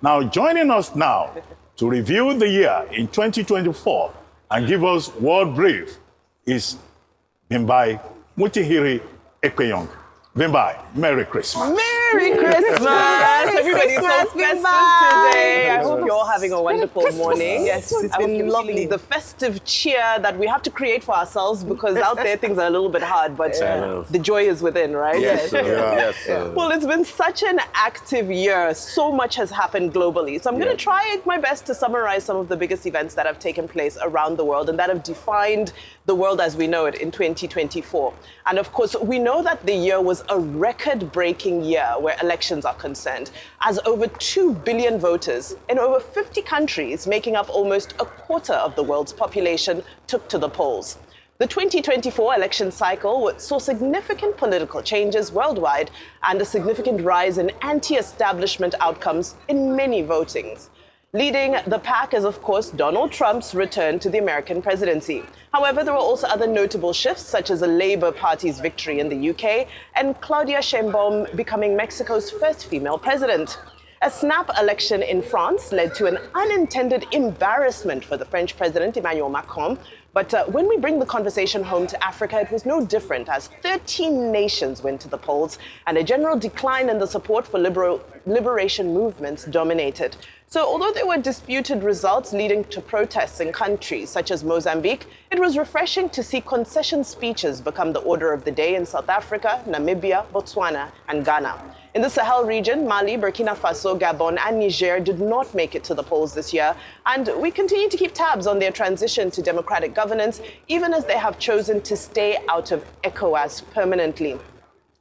Now, joining us now to review the year in 2024 and give us world brief is Bimbai Mutihiri Ekpeyong. Bimbai, Merry Christmas. Merry Christmas! Everybody's so festive today. I hope you're all having a wonderful morning. Yes, it's been lovely. The festive cheer that we have to create for ourselves because out there things are a little bit hard, but the joy is within, right? Yes, yes. Well, it's been such an active year. So much has happened globally. So I'm going to try my best to summarize some of the biggest events that have taken place around the world and that have defined the world as we know it in 2024. And of course, we know that the year was a record-breaking year where elections are concerned, as over 2 billion voters in over 50 countries, making up almost a quarter of the world's population, took to the polls. The 2024 election cycle saw significant political changes worldwide and a significant rise in anti-establishment outcomes in many votings. Leading the pack is, of course, Donald Trump's return to the American presidency. However, there were also other notable shifts, such as the Labour Party's victory in the UK and Claudia Sheinbaum becoming Mexico's first female president. A snap election in France led to an unintended embarrassment for the French president, Emmanuel Macron. But when we bring the conversation home to Africa, it was no different, as 13 nations went to the polls and a general decline in the support for liberation movements dominated. So although there were disputed results leading to protests in countries such as Mozambique, it was refreshing to see concession speeches become the order of the day in South Africa, Namibia, Botswana, and Ghana. In the Sahel region, Mali, Burkina Faso, Gabon, and Niger did not make it to the polls this year, and we continue to keep tabs on their transition to democratic governance, even as they have chosen to stay out of ECOWAS permanently.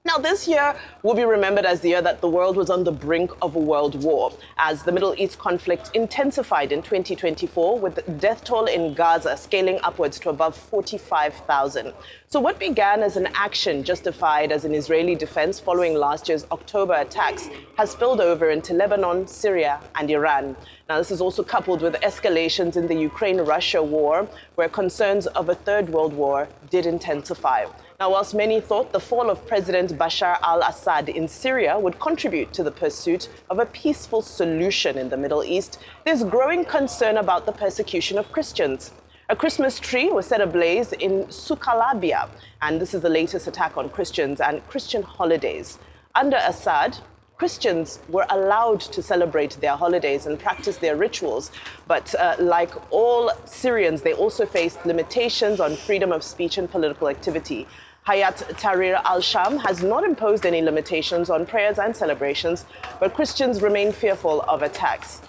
Now, this year will be remembered as the year that the world was on the brink of a world war, as the Middle East conflict intensified in 2024, with the death toll in Gaza scaling upwards to above 45,000. So what began as an action justified as an Israeli defense following last year's October attacks has spilled over into Lebanon, Syria, and Iran. Now, this is also coupled with escalations in the Ukraine-Russia war, where concerns of a third world war did intensify. Now, whilst many thought the fall of President Bashar al-Assad in Syria would contribute to the pursuit of a peaceful solution in the Middle East, there's growing concern about the persecution of Christians. A Christmas tree was set ablaze in Sukalabia, and this is the latest attack on Christians and Christian holidays. Under Assad, Christians were allowed to celebrate their holidays and practice their rituals. But like all Syrians, they also faced limitations on freedom of speech and political activity. Hayat Tahrir al-Sham has not imposed any limitations on prayers and celebrations, but Christians remain fearful of attacks.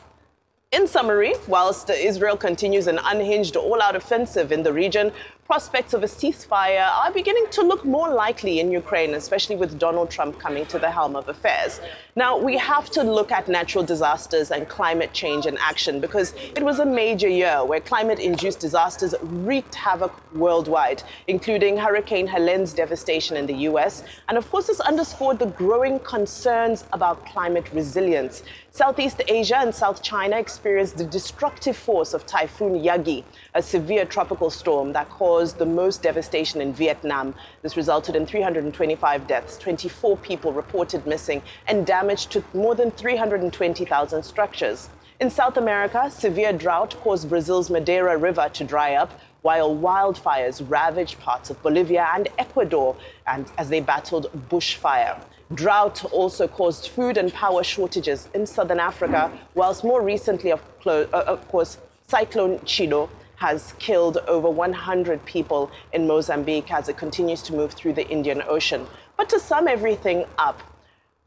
In summary, whilst Israel continues an unhinged all-out offensive in the region, prospects of a ceasefire are beginning to look more likely in Ukraine, especially with Donald Trump coming to the helm of affairs. Now, we have to look at natural disasters and climate change in action because it was a major year where climate-induced disasters wreaked havoc worldwide, including Hurricane Helene's devastation in the US. And of course, this underscored the growing concerns about climate resilience. Southeast Asia and South China experienced the destructive force of Typhoon Yagi, a severe tropical storm that caused the most devastation in Vietnam. This resulted in 325 deaths, 24 people reported missing, and damage to more than 320,000 structures. In South America, severe drought caused Brazil's Madeira River to dry up, while wildfires ravaged parts of Bolivia and Ecuador and as they battled bushfire. Drought also caused food and power shortages in southern Africa, whilst more recently, of course, Cyclone Chido has killed over 100 people in Mozambique as it continues to move through the Indian Ocean. But to sum everything up,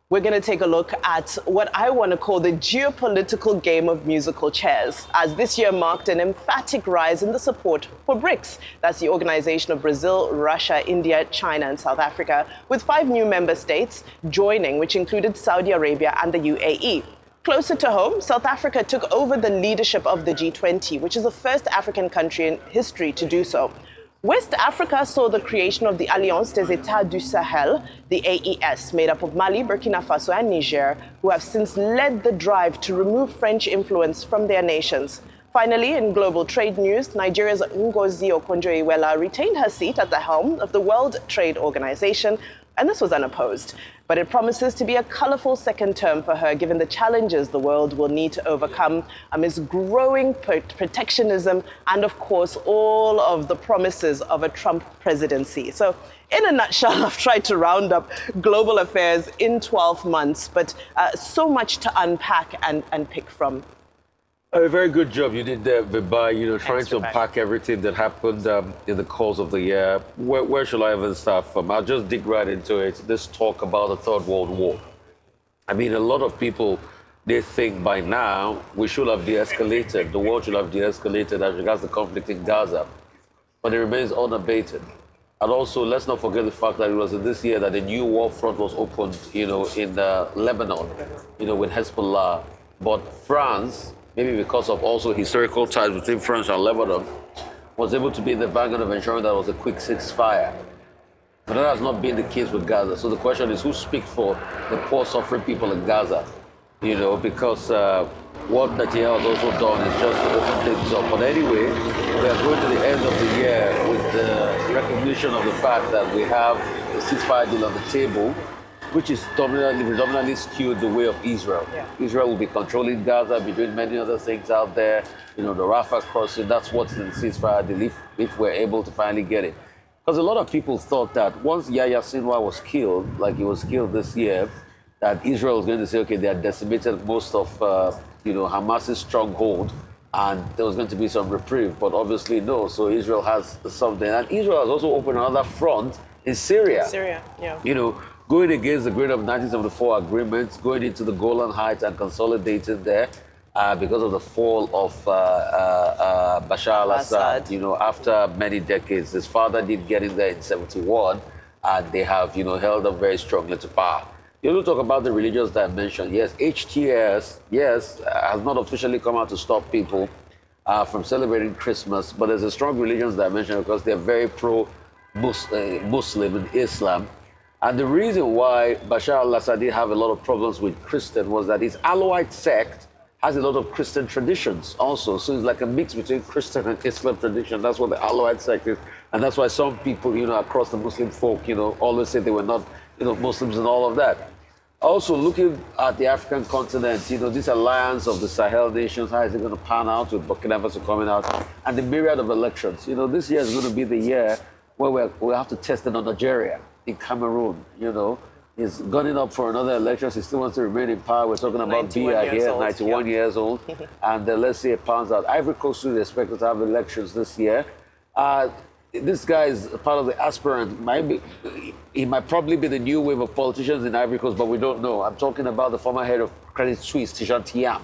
we're going to take a look at what I want to call the geopolitical game of musical chairs, as this year marked an emphatic rise in the support for BRICS. That's the organization of Brazil, Russia, India, China, and South Africa, with 5 new member states joining, which included Saudi Arabia and the UAE. Closer to home, South Africa took over the leadership of the G20, which is the first African country in history to do so. West Africa saw the creation of the Alliance des États du Sahel, the AES, made up of Mali, Burkina Faso, and Niger, who have since led the drive to remove French influence from their nations. Finally, in global trade news, Nigeria's Ngozi Okonjo-Iweala retained her seat at the helm of the World Trade Organization And this was unopposed. But it promises to be a colorful second term for her, given the challenges the world will need to overcome amidst growing protectionism and, of course, all of the promises of a Trump presidency. So, in a nutshell, I've tried to round up global affairs in 12 months, but so much to unpack and pick from. A very good job you did there, Vibai, trying to Vibai. unpack everything that happened in the course of the year. Where shall I even start from? I'll just dig right into it. Let's talk about the Third World War. I mean, a lot of people, they think by now we should have de-escalated. The world should have de-escalated as regards the conflict in Gaza. But it remains unabated. And also, let's not forget the fact that it was in this year that a new war front was opened, in Lebanon, with Hezbollah. But France, maybe because of also historical ties between France and Lebanon, was able to be in the vanguard of ensuring that there was a quick ceasefire. But that has not been the case with Gaza. So the question is, who speaks for the poor, suffering people in Gaza? Because what Nigeria has also done is just to open things up. But anyway, we are going to the end of the year with the recognition of the fact that we have a ceasefire deal on the table, which is predominantly skewed the way of Israel. Yeah. Israel will be controlling Gaza, be doing many other things out there. The Rafah crossing, that's what's in the ceasefire deal, if we're able to finally get it. Because a lot of people thought that once Yahya Sinwar was killed, like he was killed this year, that Israel was going to say, okay, they had decimated most of Hamas's stronghold, and there was going to be some reprieve. But obviously, no. So Israel has something. And Israel has also opened another front in Syria. Syria, yeah. Going against the grain of 1974 agreements, going into the Golan Heights and consolidating there because of the fall of Bashar al-Assad. After many decades. His father did get in there in 71, and they have, held up very strongly to power. You talk about the religious dimension. Yes, HTS, has not officially come out to stop people from celebrating Christmas, but there's a strong religious dimension because they're very pro-Muslim in Islam. And the reason why Bashar al-Assad did have a lot of problems with Christian was that his Alawite sect has a lot of Christian traditions also. So it's like a mix between Christian and Islam tradition. That's what the Alawite sect is. And that's why some people, across the Muslim folk, always say they were not, Muslims and all of that. Also, looking at the African continent, this alliance of the Sahel nations, how is it going to pan out with Burkina Faso coming out? And the myriad of elections. This year is going to be the year where we have to test it on Nigeria. In Cameroon, he's gunning up for another election. He still wants to remain in power. We're talking about Biya here, 91 years old. And let's see it pans out. Ivory Coast is expected to have elections this year. This guy is part of the aspirant. He might probably be the new wave of politicians in Ivory Coast, but we don't know. I'm talking about the former head of Credit Suisse, Tidjane Thiam.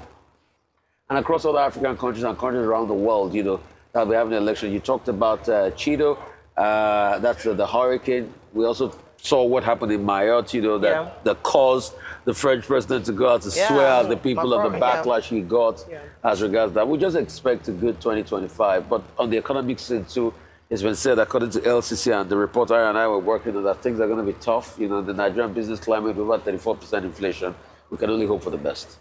And across other African countries and countries around the world, that will be having an election. You talked about Chido. That's the hurricane. We also saw what happened in Mayotte, that caused the French president to go out to swear at the people of the backlash he got as regards that. We just expect a good 2025. But on the economic scene too, it's been said, according to LCC and the reporter and I were working on, that things are going to be tough. The Nigerian business climate with about 34% inflation. We can only hope for the best.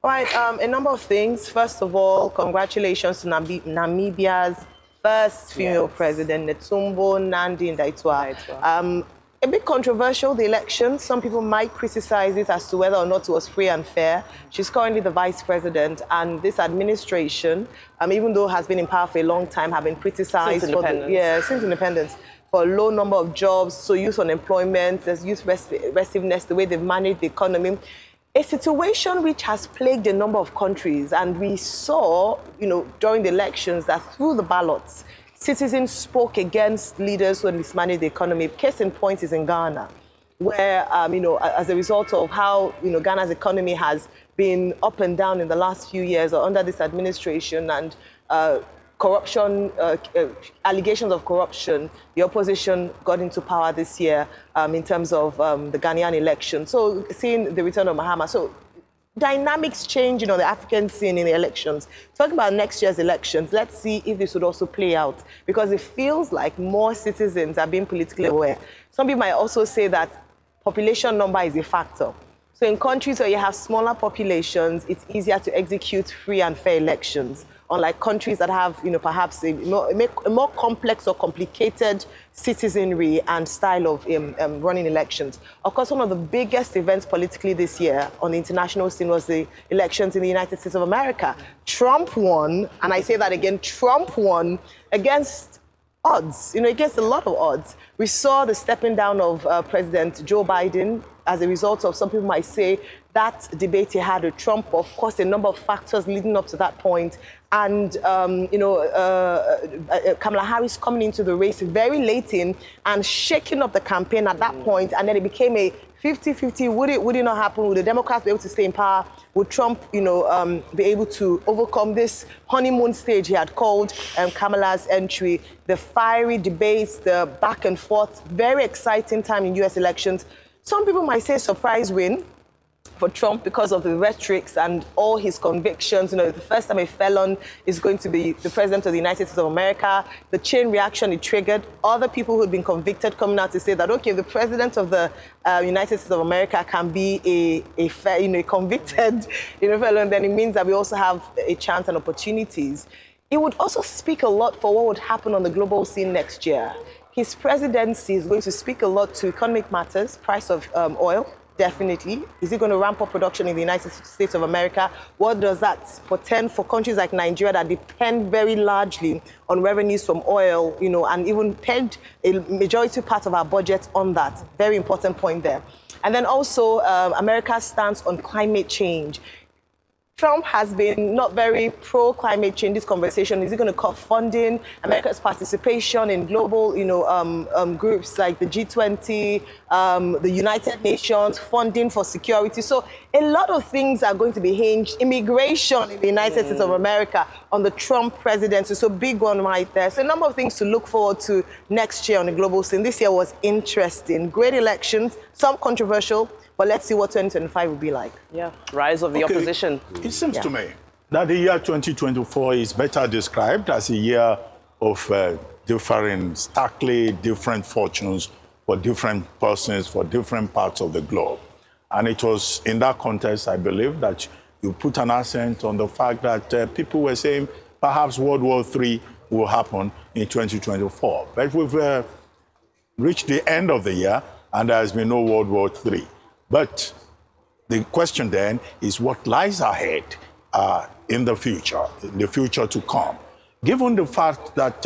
All right, a number of things. First of all, congratulations to Namibia's first female president, Netumbo Nandi Ndaitwah. A bit controversial, the election. Some people might criticize it as to whether or not it was free and fair. She's currently the vice president, and this administration, even though has been in power for a long time, have been criticized since independence for a low number of jobs, so youth unemployment, there's youth restiveness, the way they've managed the economy. A situation which has plagued a number of countries, and we saw, during the elections that through the ballots, citizens spoke against leaders who had mismanaged the economy. Case in point is in Ghana, where, as a result of how, Ghana's economy has been up and down in the last few years under this administration, and corruption, allegations of corruption, the opposition got into power this year in terms of the Ghanaian election. So seeing the return of Mahama. So dynamics change, the African scene in the elections. Talking about next year's elections, let's see if this would also play out, because it feels like more citizens are being politically aware. Some people might also say that population number is a factor. So in countries where you have smaller populations, it's easier to execute free and fair elections. unlike countries that have, perhaps a more complex or complicated citizenry and style of running elections. Of course, one of the biggest events politically this year on the international scene was the elections in the United States of America. Trump won, and I say that again, Trump won against odds, against a lot of odds. We saw the stepping down of President Joe Biden as a result of, some people might say, that debate he had with Trump. Of course, a number of factors leading up to that point. And, Kamala Harris coming into the race very late in and shaking up the campaign at that point. And then it became a 50-50. Would it not happen? Would the Democrats be able to stay in power? Would Trump, be able to overcome this honeymoon stage he had called Kamala's entry? The fiery debates, the back and forth, very exciting time in U.S. elections. Some people might say surprise win for Trump because of the rhetorics and all his convictions. The first time a felon is going to be the president of the United States of America, the chain reaction it triggered, other people who had been convicted coming out to say that, okay, if the president of the United States of America can be a convicted felon, then it means that we also have a chance and opportunities. It would also speak a lot for what would happen on the global scene next year. His presidency is going to speak a lot to economic matters, price of oil, definitely. Is he going to ramp up production in the United States of America? What does that portend for countries like Nigeria that depend very largely on revenues from oil, and even spend a majority part of our budget on that? Very important point there. And then also America's stance on climate change. Trump has been not very pro-climate change, this conversation. Is he going to cut funding, America's participation in global, groups like the G20, the United Nations, funding for security? So a lot of things are going to be hinged. Immigration in the United States of America on the Trump presidency. So big one right there. So a number of things to look forward to next year on the global scene. This year was interesting. Great elections, some controversial. But let's see what 2025 will be like. Yeah, rise of the opposition. It seems to me that the year 2024 is better described as a year of differing, starkly different fortunes for different persons, for different parts of the globe. And it was in that context, I believe, that you put an accent on the fact that people were saying perhaps World War III will happen in 2024. But we've reached the end of the year and there has been no World War III. But the question then is what lies ahead in the future to come, given the fact that,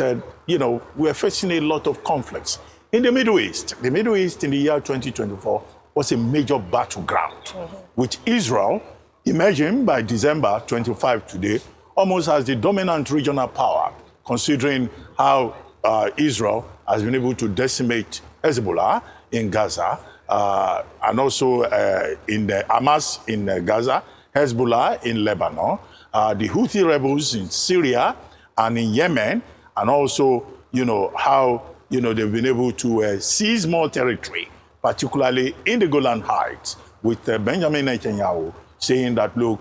we're facing a lot of conflicts. In the Middle East in the year 2024 was a major battleground, with Israel emerging by December 25 today almost as the dominant regional power, considering how Israel has been able to decimate Hezbollah in Gaza, and also in the Hamas in Gaza, Hezbollah in Lebanon, the Houthi rebels in Syria and in Yemen, and also, how, they've been able to seize more territory, particularly in the Golan Heights, with Benjamin Netanyahu saying that, look,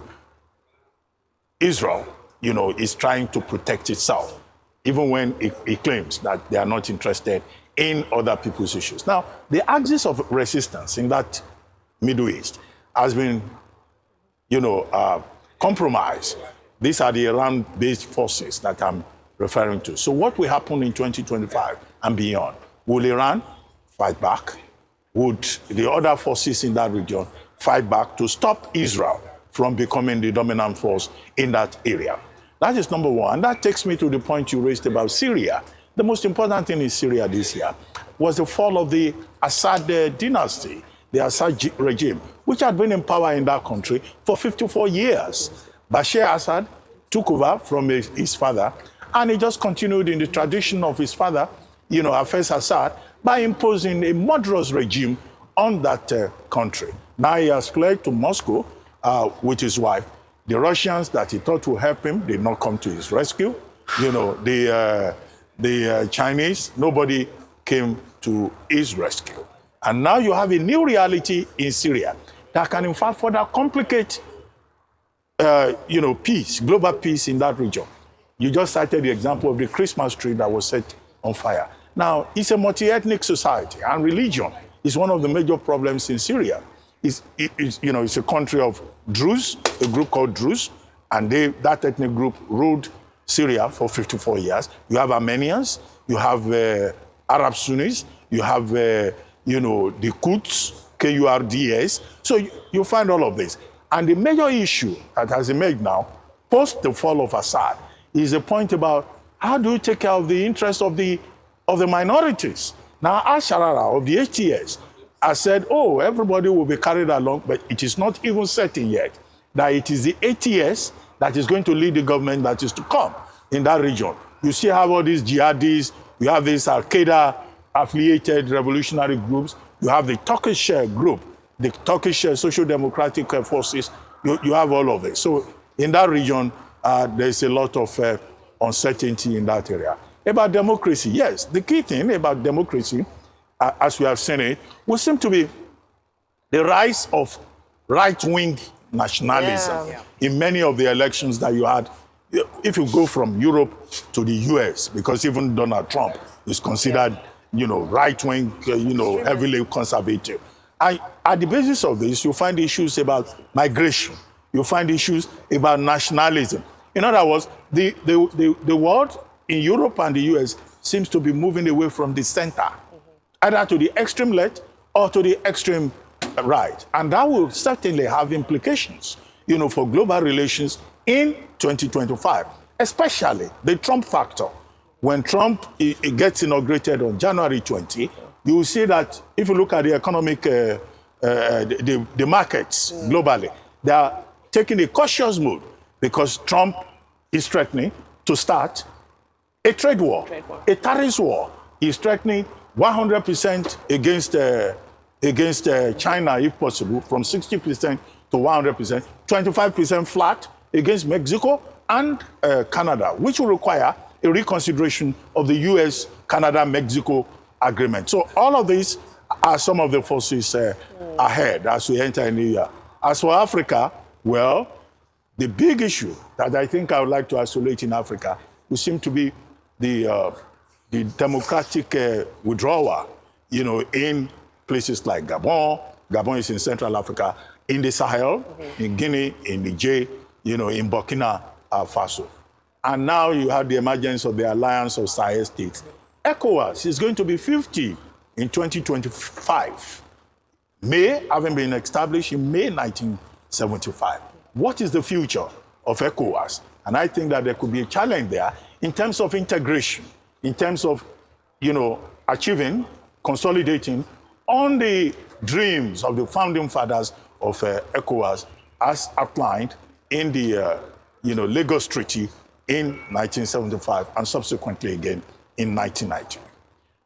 Israel, is trying to protect itself, even when it claims that they are not interested in other people's issues. Now, the axis of resistance in that Middle East has been, compromised. These are the Iran-based forces that I'm referring to. So what will happen in 2025 and beyond? Will Iran fight back? Would the other forces in that region fight back to stop Israel from becoming the dominant force in that area? That is number one. And that takes me to the point you raised about Syria. The most important thing in Syria this year was the fall of the Assad dynasty, the Assad regime, which had been in power in that country for 54 years. Bashar Assad took over from his father, and he just continued in the tradition of his father, Hafez Assad, by imposing a murderous regime on that country. Now he has fled to Moscow with his wife. The Russians that he thought would help him did not come to his rescue. The Chinese, nobody came to his rescue. And now you have a new reality in Syria that can in fact further complicate, peace, global peace in that region. You just cited the example of the Christmas tree that was set on fire. Now, it's a multi-ethnic society, and religion is one of the major problems in Syria. It's a country of Druze, a group called Druze, and that ethnic group ruled Syria for 54 years. You have Armenians, you have Arab Sunnis, you have, the Kurds, KURDS. So you find all of this. And the major issue that has emerged now, post the fall of Assad, is a point about how do you take care of the interests of the minorities? Now, Al-Sharara of the HTS has said, oh, everybody will be carried along, but it is not even certain yet that it is the ATS that is going to lead the government that is to come in that region. You see how all these jihadis, you have these Al-Qaeda-affiliated revolutionary groups, you have the Turkish group, the Turkish Social Democratic Forces, you have all of it. So in that region, there's a lot of uncertainty in that area. About democracy, yes, the key thing about democracy, as we have seen it, will seem to be the rise of right-wing nationalism in many of the elections that you had. If you go from Europe to the US, because even Donald Trump is considered, right-wing, heavily conservative. And at the basis of this, you find issues about migration. You find issues about nationalism. In other words, the world in Europe and the US seems to be moving away from the center, either to the extreme left or to the extreme right. And that will certainly have implications, for global relations in 2025, especially the Trump factor. When Trump gets inaugurated on January 20, you will see that if you look at the economic, the markets globally, they are taking a cautious mood because Trump is threatening to start a trade war, a tariff war. He's threatening 100% against China, if possible, from 60% to 100%, 25% flat against Mexico and Canada, which will require a reconsideration of the US-Canada-Mexico agreement. So all of these are some of the forces ahead as we enter a new year. As for Africa, well, the big issue that I think I would like to isolate in Africa will seem to be the democratic withdrawal, in places like Gabon. Gabon is in Central Africa, in the Sahel, in Guinea, in Niger, in Burkina Faso. And now you have the emergence of the Alliance of Sahel States. ECOWAS is going to be 50 in 2025. May, having been established in May 1975. What is the future of ECOWAS? And I think that there could be a challenge there in terms of integration, in terms of, achieving, consolidating on the dreams of the founding fathers of ECOWAS as outlined in the, Lagos Treaty in 1975 and subsequently again in 1990.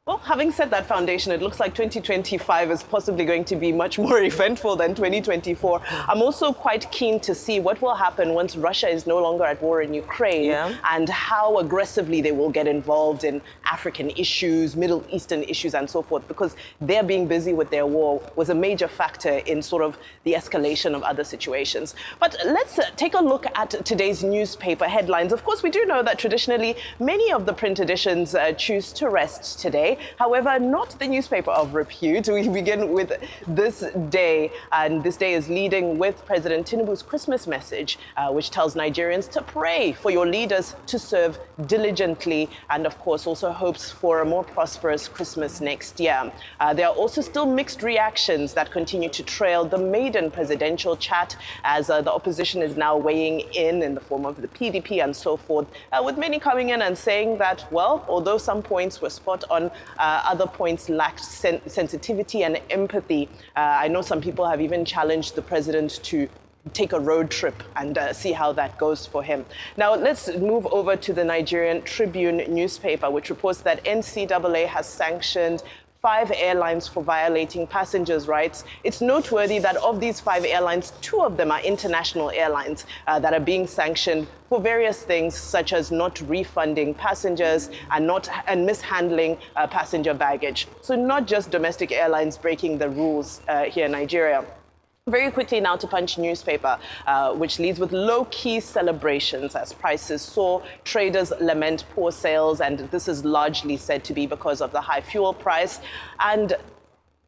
Well, having set that foundation, it looks like 2025 is possibly going to be much more eventful than 2024. I'm also quite keen to see what will happen once Russia is no longer at war in Ukraine and how aggressively they will get involved in African issues, Middle Eastern issues, and so forth, because their being busy with their war was a major factor in sort of the escalation of other situations. But let's take a look at today's newspaper headlines. Of course, we do know that traditionally many of the print editions choose to rest today. However, not the newspaper of repute. We begin with this day, and this day is leading with President Tinubu's Christmas message, which tells Nigerians to pray for your leaders to serve diligently, and of course also hopes for a more prosperous Christmas next year. There are also still mixed reactions that continue to trail the maiden presidential chat, as the opposition is now weighing in the form of the PDP and so forth, with many coming in and saying that, well, although some points were spot on, other points lacked sensitivity and empathy. I know some people have even challenged the president to take a road trip and see how that goes for him. Now, let's move over to the Nigerian Tribune newspaper, which reports that NCAA has sanctioned 5 airlines for violating passengers' rights. It's noteworthy that of these 5 airlines, 2 of them are international airlines that are being sanctioned for various things, such as not refunding passengers and mishandling passenger baggage. So not just domestic airlines breaking the rules here in Nigeria. Very quickly now to Punch newspaper, which leads with low-key celebrations as prices soar. Traders lament poor sales, and this is largely said to be because of the high fuel price. And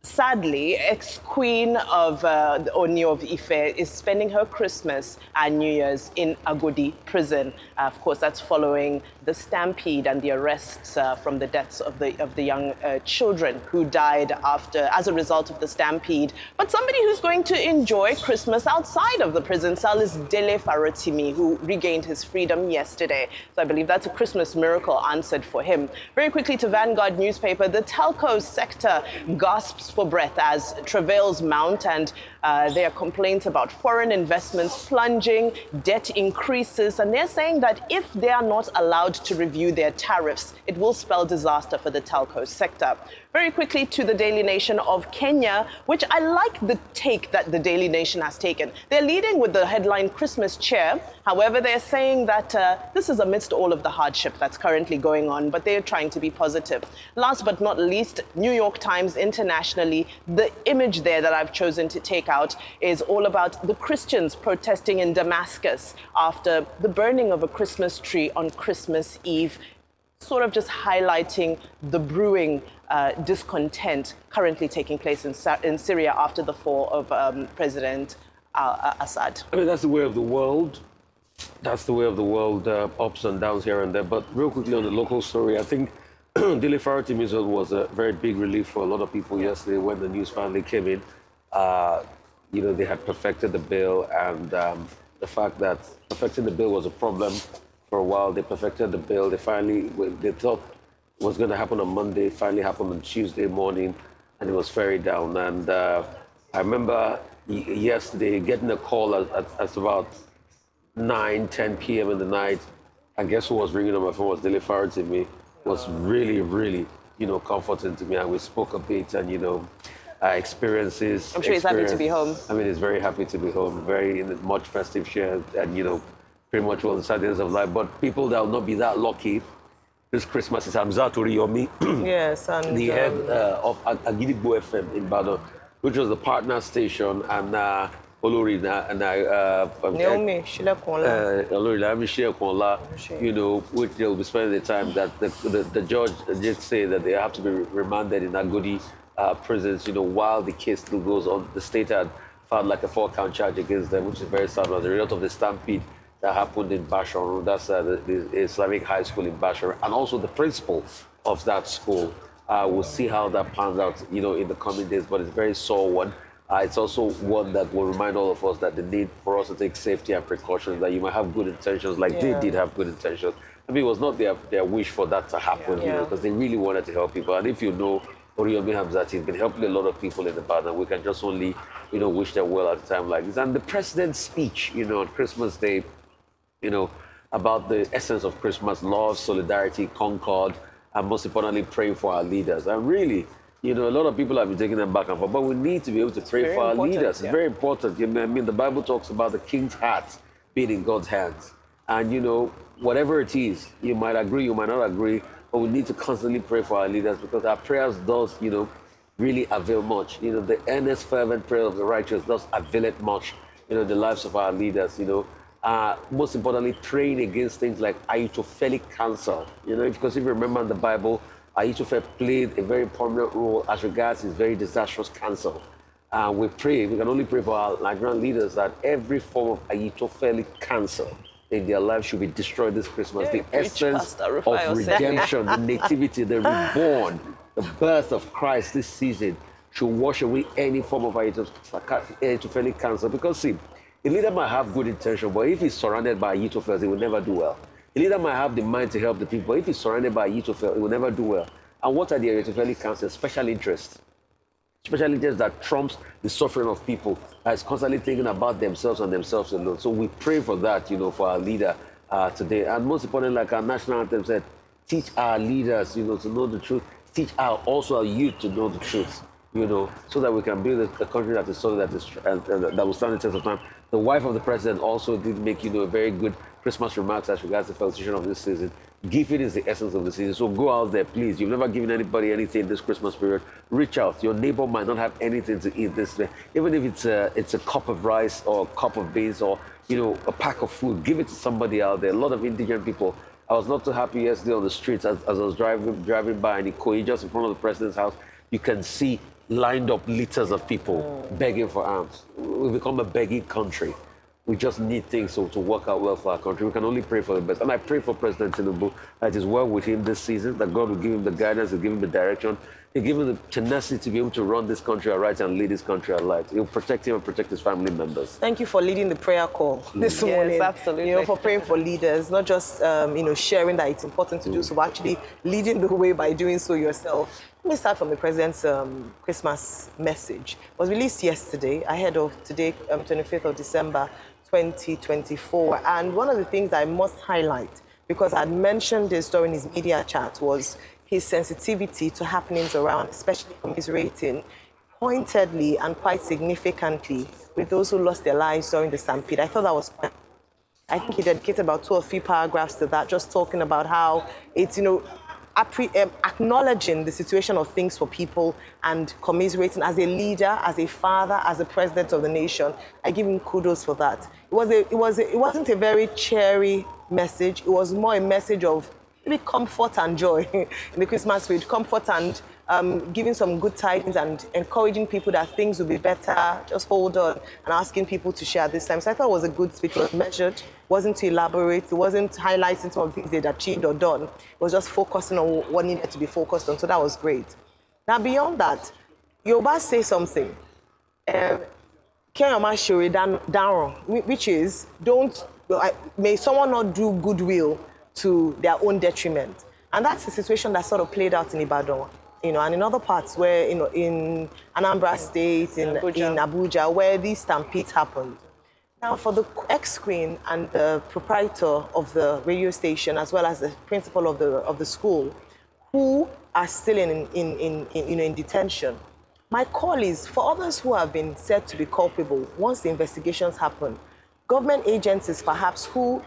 sadly, ex-queen of the Oni of Ife is spending her Christmas and New Year's in Agodi prison. Of course, that's following the stampede and the arrests from the deaths of the young children who died as a result of the stampede. But somebody who's going to enjoy Christmas outside of the prison cell is Dele Farotimi, who regained his freedom yesterday. So I believe that's a Christmas miracle answered for him. Very quickly to Vanguard newspaper, the telco sector gasps for breath as travails mount, and there are complaints about foreign investments plunging, debt increases, and they're saying that if they are not allowed to review their tariffs, it will spell disaster for the telco sector. Very quickly to the Daily Nation of Kenya, which I like the take that the Daily Nation has taken. They're leading with the headline Christmas cheer. However, they're saying that this is amidst all of the hardship that's currently going on, but they're trying to be positive. Last but not least, New York Times internationally, the image there that I've chosen to take out is all about the Christians protesting in Damascus after the burning of a Christmas tree on Christmas Eve, sort of just highlighting the brewing discontent currently taking place in Syria after the fall of President Assad. I mean, that's the way of the world. That's the way of the world, ups and downs here and there. But real quickly on the local story, I think Dele Farotimi was a very big relief for a lot of people yesterday when the news finally came in. You know, they had perfected the bill, and the fact that perfecting the bill was a problem for a while. They perfected the bill. They thought it was going to happen on Monday. It finally happened on Tuesday morning, and it was ferried down. And I remember yesterday getting a call at about 9-10 p.m. in the night, and guess who was ringing on my phone was Dele Farotimi. Was really, really, comforting to me. And we spoke a bit, and experiences. I'm sure he's happy to be home. I mean, he's very happy to be home. Very in much festive cheer, and pretty much all the sadness of life. But people that will not be that lucky this Christmas is Hamzat Oriyomi, Yes, and the head of Agidigbo FM in Badon, which was the partner station, and Olori and Naomi Shilekunla. Olori Naomi Shilekunla, which they'll be spending the time that the judge did say that they have to be remanded in Agodi prisons, while the case still goes on. The state had filed like a 4-count charge against them, which is very sad as a result of the stampede that happened in Basharu. That's the Islamic high school in Basharu, and also the principal of that school. We'll see how that pans out, in the coming days, but it's a very sore one. It's also one that will remind all of us that the need for us to take safety and precautions, that you might have good intentions, like they did have good intentions. I mean, it was not their wish for that to happen, because they really wanted to help people. And if you know Oriyomi Hamzat, he's been helping a lot of people in the past, and we can just only, wish them well at a time like this. And the president's speech, on Christmas Day, about the essence of Christmas: love, solidarity, concord, and most importantly, praying for our leaders. And really, a lot of people have been taking them back and forth, but we need to be able to pray for our leaders. It's very important. I mean, the Bible talks about the king's heart being in God's hands. And, whatever it is, you might agree, you might not agree, but we need to constantly pray for our leaders, because our prayers does, really avail much. The earnest, fervent prayer of the righteous does avail it much, the lives of our leaders, most importantly, praying against things like Ahitophelic counsel. Because if you remember in the Bible, Ahitophel played a very prominent role as regards his very disastrous counsel. We can only pray for our Nigerian leaders that every form of Ahitophelic counsel in their life should be destroyed this Christmas. The essence of redemption, the nativity, the reborn, the birth of Christ this season should wash away any form of Ahitophelic counsel. Because see, a leader might have good intention, but if he's surrounded by Ahitophels, he will never do well. A leader might have the mind to help the people, but if he's surrounded by Ahitophel, he will never do well. And what are the Ahitophelic counsels? Special interests. Special interests that trumps the suffering of people, that is constantly thinking about themselves and themselves alone. So we pray for that, for our leader today. And most importantly, like our national anthem said, teach our leaders, to know the truth. Teach also our youth to know the truth. So that we can build a country that is solid, that will stand the test of time. The wife of the president also did make, a very good Christmas remarks as regards the felicitation of this season. Giving is the essence of the season. So go out there, please. You've never given anybody anything this Christmas period. Reach out. Your neighbor might not have anything to eat this day. Even if it's a cup of rice or a cup of beans or, a pack of food, give it to somebody out there. A lot of indigent people. I was not too happy yesterday on the streets as I was driving by in Ikoyi, just in front of the president's house. You can see lined up litters of people begging for arms. We've become a begging country. We just need things to work out well for our country. We can only pray for the best. And I pray for President Tinubu that it is well with him this season, that God will give him the guidance, will give him the direction, he'll give him the tenacity to be able to run this country aright and lead this country aright. He'll protect him and protect his family members. Thank you for leading the prayer call this morning. Yes, absolutely. For praying for leaders, not just sharing that it's important to do so, but actually leading the way by doing so yourself. Let me start from the President's Christmas message. It was released yesterday, ahead of today, 25th of December, 2024. And one of the things I must highlight, because I'd mentioned this during his media chat, was his sensitivity to happenings around, especially commiserating pointedly and quite significantly with those who lost their lives during the stampede. I thought that was quite... I think he dedicated about 2 or 3 paragraphs to that, just talking about how it's, acknowledging the situation of things for people and commiserating as a leader, as a father, as a president of the nation. I give him kudos for that. It wasn't a very cheery message. It was more a message of maybe comfort and joy in the Christmas spirit, comfort and giving some good tidings and encouraging people that things will be better, just hold on, and asking people to share this time. So I thought it was a good speech. It was measured, wasn't too elaborate, it wasn't highlighting some of the things they'd achieved or done. It was just focusing on what needed to be focused on, so that was great. Now, beyond that, Yoruba say something, which is, may someone not do goodwill to their own detriment. And that's the situation that sort of played out in Ibadan, and in other parts where, in Anambra State, in Abuja, where these stampedes happened. Now, for the ex-queen and the proprietor of the radio station, as well as the principal of the school, who are still in detention, my call is for others who have been said to be culpable. Once the investigations happen, government agencies, perhaps who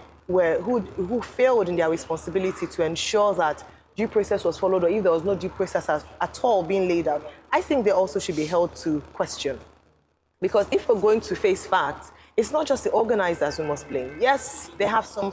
failed in their responsibility to ensure that due process was followed, or if there was no due process at all being laid out, I think they also should be held to question. Because if we're going to face facts, it's not just the organizers who must blame. Yes, they have some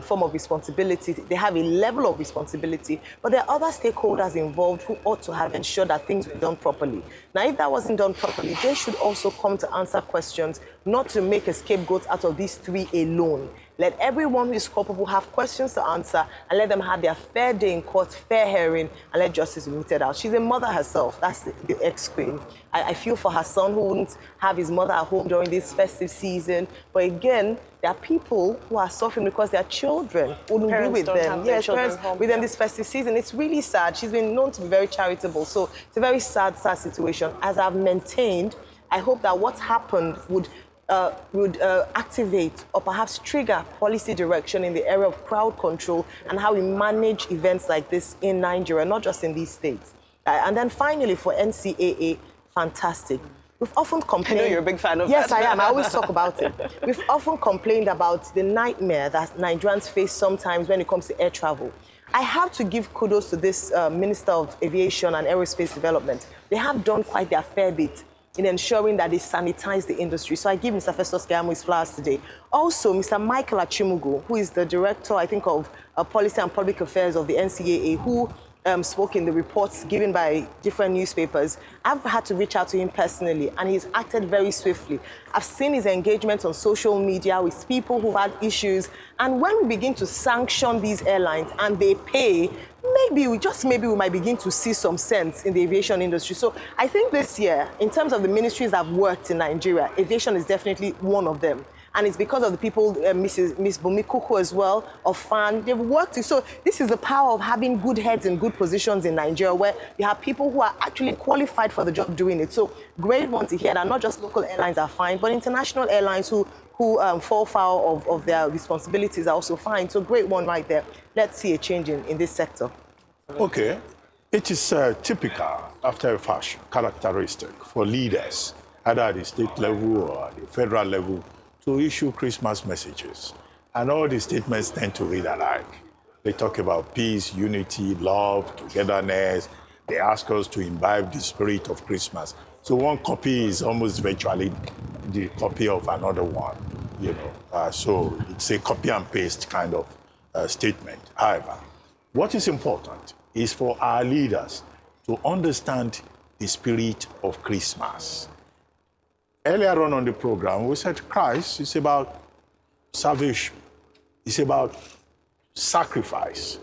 form of responsibility. They have a level of responsibility, but there are other stakeholders involved who ought to have ensured that things were done properly. Now, if that wasn't done properly, they should also come to answer questions, not to make a scapegoat out of these 3 alone. Let everyone who is culpable have questions to answer and let them have their fair day in court, fair hearing, and let justice be meted out. She's a mother herself. That's the ex-queen. I feel for her son who wouldn't have his mother at home during this festive season. But again, there are people who are suffering because their children wouldn't be with them. Yes, parents with them this festive season. It's really sad. She's been known to be very charitable. So it's a very sad situation. As I've maintained, I hope that what happened would activate or perhaps trigger policy direction in the area of crowd control and how we manage events like this in Nigeria, not just in these states. And then finally, for NCAA, fantastic. We've often complained... I know you're a big fan of that. Yes, I am. I always talk about it. We've often complained about the nightmare that Nigerians face sometimes when it comes to air travel. I have to give kudos to this Minister of Aviation and Aerospace Development. They have done quite their fair bit in ensuring that they sanitize the industry. So I give Mr. Festus Keyamo his flowers today. Also, Mr. Michael Achimugu, who is the Director, I think, of Policy and Public Affairs of the NCAA, who spoke in the reports given by different newspapers. I've had to reach out to him personally, and he's acted very swiftly. I've seen his engagement on social media with people who've had issues. And when we begin to sanction these airlines and they pay, maybe we might begin to see some sense in the aviation industry. So I think this year, in terms of the ministries that have worked in Nigeria, aviation is definitely one of them. And it's because of the people, Miss Bumikuku as well, of FAN, they've worked. So this is the power of having good heads in good positions in Nigeria, where you have people who are actually qualified for the job doing it. So great one to hear that not just local airlines are fine, but international airlines who fall foul of their responsibilities are also fine. So great one right there. Let's see a change in this sector. Okay. It is typical, after a fashion, characteristic for leaders, either at the state level or at the federal level, to issue Christmas messages. And all the statements tend to read alike. They talk about peace, unity, love, togetherness. They ask us to imbibe the spirit of Christmas. So one copy is almost virtually the copy of another one, so it's a copy and paste kind of statement. However, what is important is for our leaders to understand the spirit of Christmas. Earlier on the program, we said Christ is about salvation. It's about sacrifice.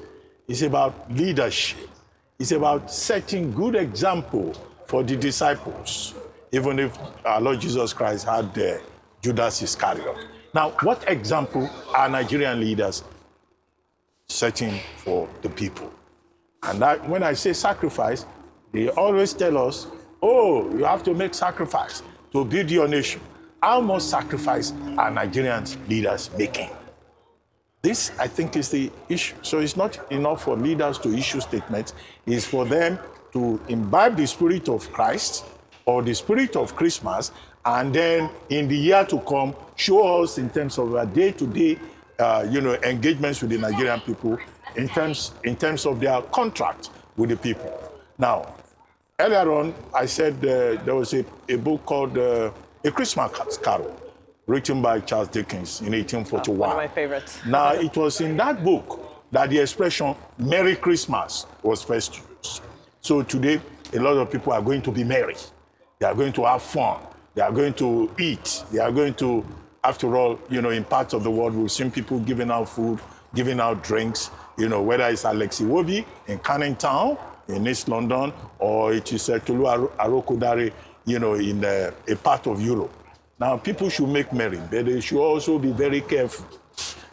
It's about leadership. It's about setting good example for the disciples, even if our Lord Jesus Christ had Judas Iscariot. Now, what example are Nigerian leaders setting for the people? And that, when I say sacrifice, they always tell us, oh, you have to make sacrifice to build your nation. How much sacrifice are Nigerian leaders making? This, I think, is the issue. So it's not enough for leaders to issue statements. It's for them to imbibe the spirit of Christ or the spirit of Christmas, and then in the year to come, show us in terms of our day-to-day, engagements with the Nigerian people, in terms of their contract with the people. Now, earlier on, I said there was a book called A Christmas Carol, written by Charles Dickens in 1841. One of my favorites. Now, it was in that book that the expression Merry Christmas was first used. So today, a lot of people are going to be merry. They are going to have fun. They are going to eat. They are going to, after all, in parts of the world, we've seen people giving out food, giving out drinks, whether it's Alexi Wobi in Canning Town, in East London, or it is Tolu Arokodare, in a part of Europe. Now, people should make merry, but they should also be very careful.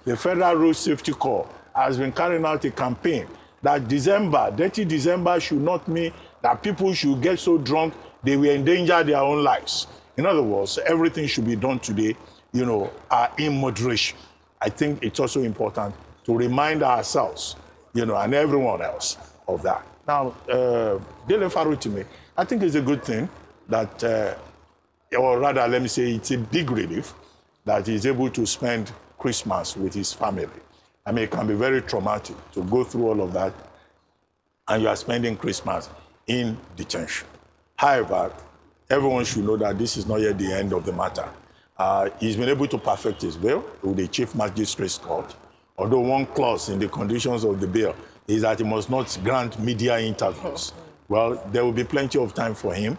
The Federal Road Safety Corps has been carrying out a campaign that dirty December should not mean that people should get so drunk they will endanger their own lives. In other words, everything should be done today, in moderation. I think it's also important to remind ourselves, and everyone else of that. Now, Dele Farutime, I think it's a good thing that, or rather, let me say it's a big relief that he's able to spend Christmas with his family. I mean, it can be very traumatic to go through all of that, and you are spending Christmas in detention. However, everyone should know that this is not yet the end of the matter. He's been able to perfect his bail with the Chief Magistrate's Court, although one clause in the conditions of the bail is that he must not grant media interviews. Well, there will be plenty of time for him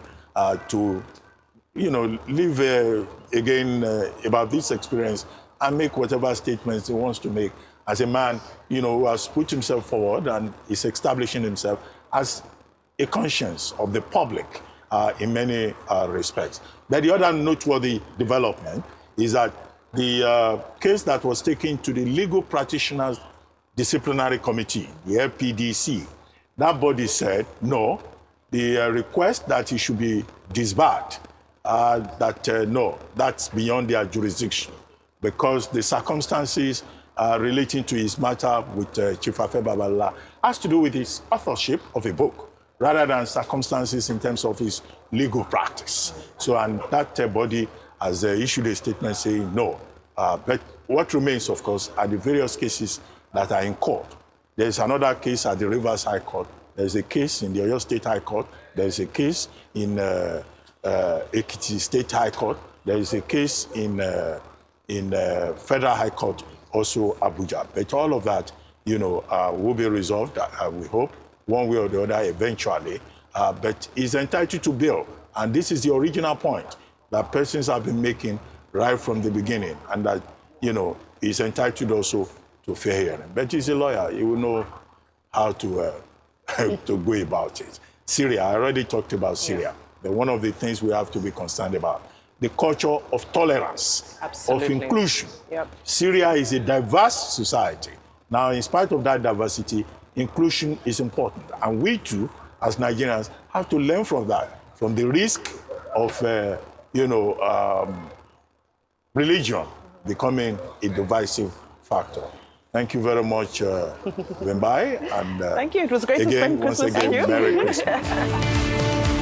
to, live again about this experience and make whatever statements he wants to make as a man, who has put himself forward and is establishing himself as a conscience of the public in many respects. But the other noteworthy development is that the case that was taken to the Legal Practitioners Disciplinary Committee, the LPDC, that body said, no, the request that he should be disbarred, no, that's beyond their jurisdiction, because the circumstances relating to his matter with Chief Afe Babalola has to do with his authorship of a book, rather than circumstances in terms of his legal practice. So, and that body has issued a statement saying no. But what remains, of course, are the various cases that are in court. There's another case at the Rivers High Court. There's a case in the Oyo State High Court. There's a case in Ekiti State High Court. There's a case in Federal High Court, also Abuja. But all of that, will be resolved, we hope, one way or the other eventually. But he's entitled to bail. And this is the original point that persons have been making right from the beginning. And that, he's entitled also to fair hearing. But he's a lawyer. He will know how to to go about it. Syria, I already talked about Syria. But one of the things we have to be concerned about, the culture of tolerance, Absolutely. of inclusion. Yep. Syria is a diverse society. Now, in spite of that diversity, inclusion is important. And we too, as Nigerians, have to learn from that, from the risk of, religion becoming a divisive factor. Thank you very much, Wembai. And Thank you. It was great again, to spend Christmas once again, with you. Merry Christmas.